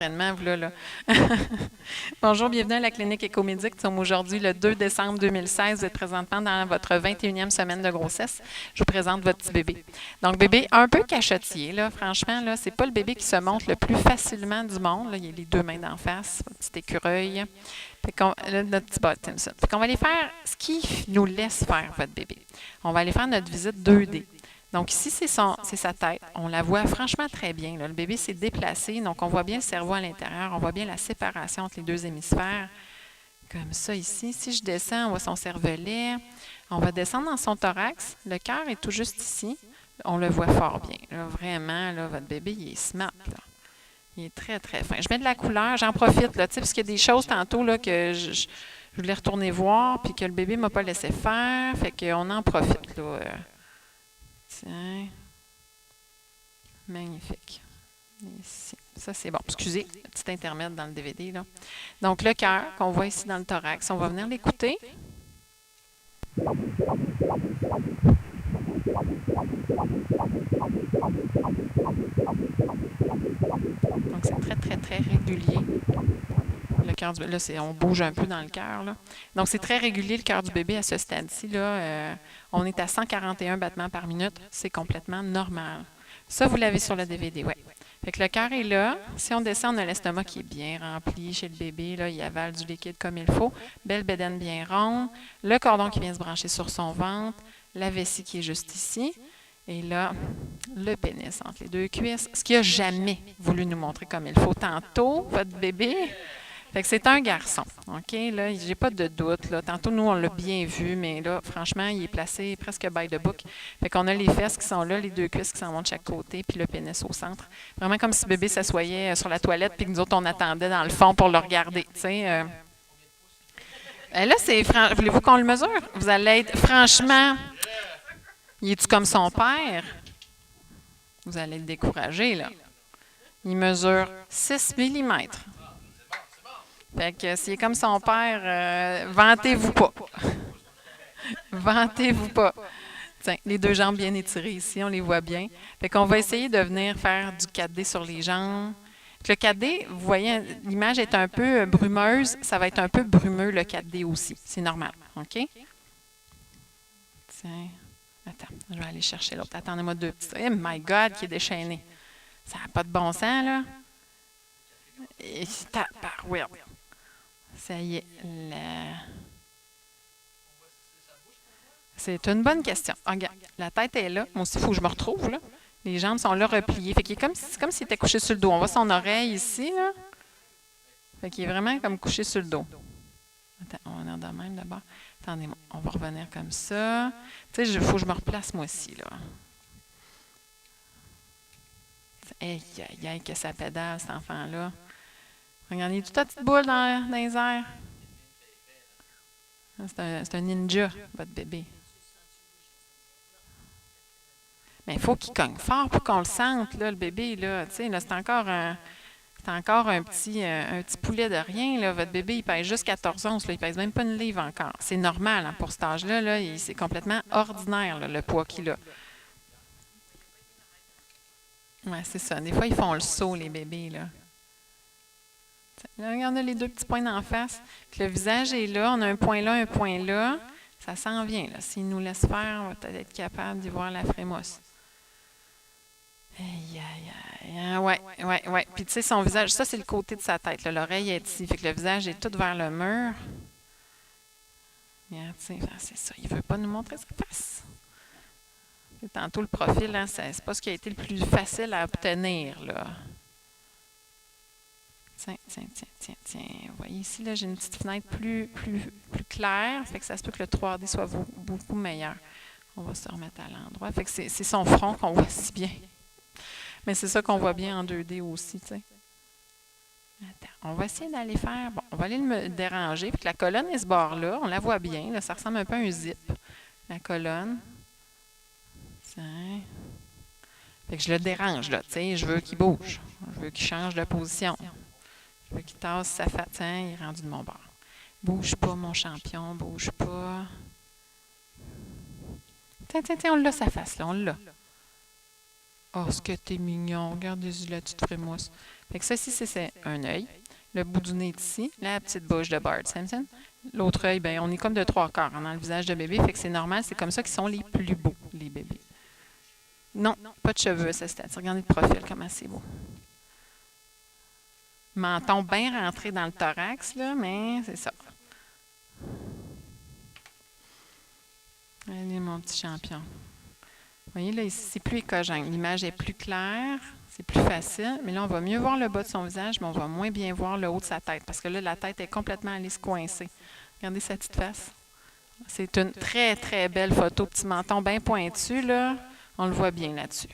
Là. Bonjour, bienvenue à la clinique Écomédic. Nous sommes aujourd'hui le 2 décembre 2016. Vous êtes présentement dans votre 21e semaine de grossesse. Je vous présente votre petit bébé. Donc, bébé un peu cachotier. Là. Franchement, là, c'est pas le bébé qui se montre le plus facilement du monde. Là. Il y a les deux mains d'en face, un petit écureuil. Là, notre petit Bud Simpson. Fait qu'on va aller faire ce qui nous laisse faire votre bébé. On va aller faire notre visite 2D. Donc ici, c'est sa tête. On la voit franchement très bien. Là. Le bébé s'est déplacé, donc on voit bien le cerveau à l'intérieur. On voit bien la séparation entre les deux hémisphères. Comme ça ici. Si je descends, on voit son cervelet. On va descendre dans son thorax. Le cœur est tout juste ici. On le voit fort bien. Là, vraiment, là, votre bébé, il est smart. Là. Il est très, très fin. Je mets de la couleur. J'en profite, là, parce qu'il y a des choses tantôt là, que je voulais retourner voir puis que le bébé ne m'a pas laissé faire. Fait qu'on en profite. Là. Tiens. Magnifique. Ici. Ça, c'est bon. Excusez, petit intermède dans le DVD. Là. Donc, le cœur qu'on voit ici dans le thorax, on va venir l'écouter. Donc, c'est très, très, très régulier. Le cœur du bébé, là, on bouge un peu dans le cœur. Là. Donc, c'est très régulier le cœur du bébé à ce stade-ci. Là, on est à 141 battements par minute. C'est complètement normal. Ça, vous l'avez sur le DVD, oui. Fait que le cœur est là. Si on descend, on a l'estomac qui est bien rempli chez le bébé. Là, il avale du liquide comme il faut. Belle bédaine bien ronde. Le cordon qui vient se brancher sur son ventre. La vessie qui est juste ici. Et là, le pénis entre les deux cuisses. Ce qu'il n'a jamais voulu nous montrer comme il faut tantôt, votre bébé. Fait que c'est un garçon. OK? Là, j'ai pas de doute. Là. Tantôt, nous, on l'a bien vu, mais là, franchement, il est placé presque by the book. Fait qu'on a les fesses qui sont là, les deux cuisses qui s'en vont de chaque côté, puis le pénis au centre. Vraiment comme si le bébé s'assoyait sur la toilette, puis que nous autres, on attendait dans le fond pour le regarder. Tu sais. Là, voulez-vous qu'on le mesure? Vous allez être franchement. Il est-tu comme son père? Vous allez le décourager, là. Il mesure 6 millimètres. Fait que s'il est comme son père, vantez-vous pas. Vantez-vous pas. Tiens, les deux jambes bien étirées ici, on les voit bien. Fait qu'on va essayer de venir faire du 4D sur les jambes. Le 4D, vous voyez, l'image est un peu brumeuse. Ça va être un peu brumeux, le 4D aussi. C'est normal. OK? Tiens. Attends, je vais aller chercher l'autre. Attendez-moi deux petits. Oh my God, qui est déchaîné. Ça n'a pas de bon sens, là. Et tabarouette. Ça y est. C'est une bonne question. Ah, regarde, la tête est là. Moi aussi, il faut que je me retrouve, là. Les jambes sont là repliées. Fait qu'il est c'est comme s'il était couché sur le dos. On voit son oreille ici, là. Fait qu'il est vraiment comme couché sur le dos. Attends, on va venir de même d'abord. Attendez-moi, on va revenir comme ça. Tu sais, il faut que je me replace moi aussi, là. Aïe, aïe, aïe, que ça pédale, cet enfant-là. Regardez, toute petite boule dans les airs. C'est un ninja, votre bébé. Mais il faut qu'il cogne fort pour qu'on le sente, là, le bébé. Là. Là, c'est encore un petit poulet de rien. Là. Votre bébé, il pèse juste 14 onces. Là. Il pèse même pas une livre encore. C'est normal hein, pour cet âge-là. Là, c'est complètement ordinaire, là, le poids qu'il a. Oui, c'est ça. Des fois, ils font le saut, les bébés. Là. Là, regardez les deux petits points d'en face. Puis le visage est là. On a un point là, un point là. Ça s'en vient. S'il nous laisse faire, on va peut-être être capable d'y voir la frémousse. Aïe, aïe, aïe. Ouais. Puis, tu sais, son visage, ça, c'est le côté de sa tête. L'oreille est ici. Fait que le visage est tout vers le mur. Regarde, c'est ça. Il ne veut pas nous montrer sa face. Et tantôt, le profil, hein, c'est pas ce qui a été le plus facile à obtenir, là. Tiens. Vous voyez ici, là, j'ai une petite fenêtre plus claire. Fait que ça se peut que le 3D soit beaucoup meilleur. On va se remettre à l'endroit. Fait que c'est son front qu'on voit si bien. Mais c'est ça qu'on voit bien en 2D aussi, tu sais. Attends, on va essayer d'aller faire... Bon, on va aller le déranger. Puis que la colonne est ce bord-là. On la voit bien. Là, ça ressemble un peu à un zip, la colonne. Tiens. Fait que je le dérange, là, tu sais. Je veux qu'il bouge. Je veux qu'il change de position. Je veux qu'il tasse sa face. Tiens, il est rendu de mon bord. Bouge pas, mon champion. Bouge pas. Tiens, on l'a sa face, là. On l'a. Oh, ce que t'es mignon. Regardez-y la petite frémousse. Fait que ça ici, c'est un œil. Le bout du nez est ici. La petite bouche de Bart Simpson. L'autre œil, ben, on est comme de 3/4 dans le visage de bébé. Fait que c'est normal. C'est comme ça qu'ils sont les plus beaux, les bébés. Non, pas de cheveux à ce stade. Regardez le profil, comment c'est beau. Menton bien rentré dans le thorax, là, mais c'est ça. Allez, mon petit champion. Vous voyez, là, ici, c'est plus écogène. L'image est plus claire, c'est plus facile. Mais là, on va mieux voir le bas de son visage, mais on va moins bien voir le haut de sa tête. Parce que là, la tête est complètement allée se coincer. Regardez sa petite face. C'est une très, très belle photo. Petit menton bien pointu, là. On le voit bien là-dessus.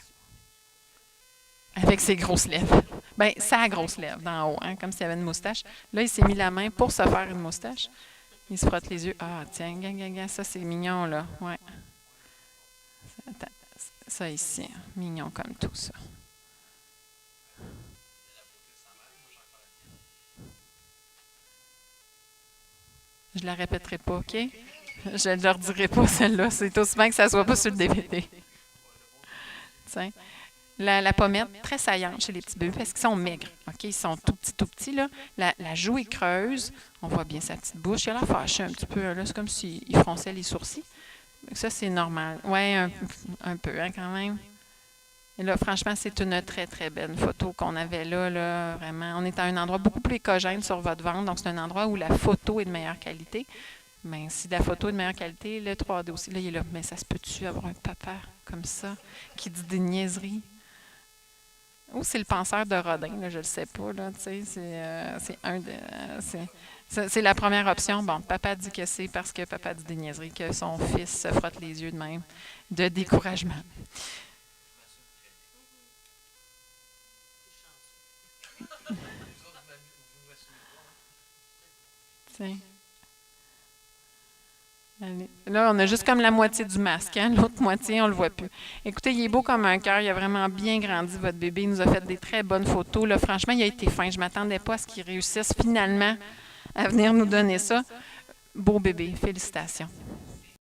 Avec ses grosses lèvres. Bien, sa grosse lèvre d'en haut, hein, comme s'il y avait une moustache. Là, il s'est mis la main pour se faire une moustache. Il se frotte les yeux. Ah, tiens, ça, c'est mignon, là. Ouais. Attends, ça ici. Mignon comme tout, ça. Je ne la répéterai pas, OK? Je ne leur dirai pas, celle-là. C'est aussi bien que ça ne soit pas sur le DVD. Tiens. La pommette, très saillante chez les petits bébés parce qu'ils sont maigres. OK? Ils sont tout petits, là. La joue est creuse. On voit bien sa petite bouche. Il a l'air fâché un petit peu. Là, c'est comme s'il fronçait les sourcils. Ça, c'est normal. Oui, un peu, hein, quand même. Et là, franchement, c'est une très, très belle photo qu'on avait là, vraiment. On est à un endroit beaucoup plus écogène sur votre ventre. Donc, c'est un endroit où la photo est de meilleure qualité. Mais si la photo est de meilleure qualité, le 3D aussi, là, il est là. Mais ça se peut-tu avoir un papa comme ça qui dit des niaiseries? Ou c'est le penseur de Rodin, là, je ne le sais pas. Là, c'est la première option. Bon, papa dit que c'est parce que papa dit des niaiseries que son fils se frotte les yeux de même, de découragement. Tiens. Allez. Là, on a juste comme la moitié du masque. Hein? L'autre moitié, on ne le voit plus. Écoutez, il est beau comme un cœur. Il a vraiment bien grandi, votre bébé. Il nous a fait des très bonnes photos. Là, franchement, il a été fin. Je ne m'attendais pas à ce qu'il réussisse finalement à venir nous donner ça. Beau bébé. Félicitations.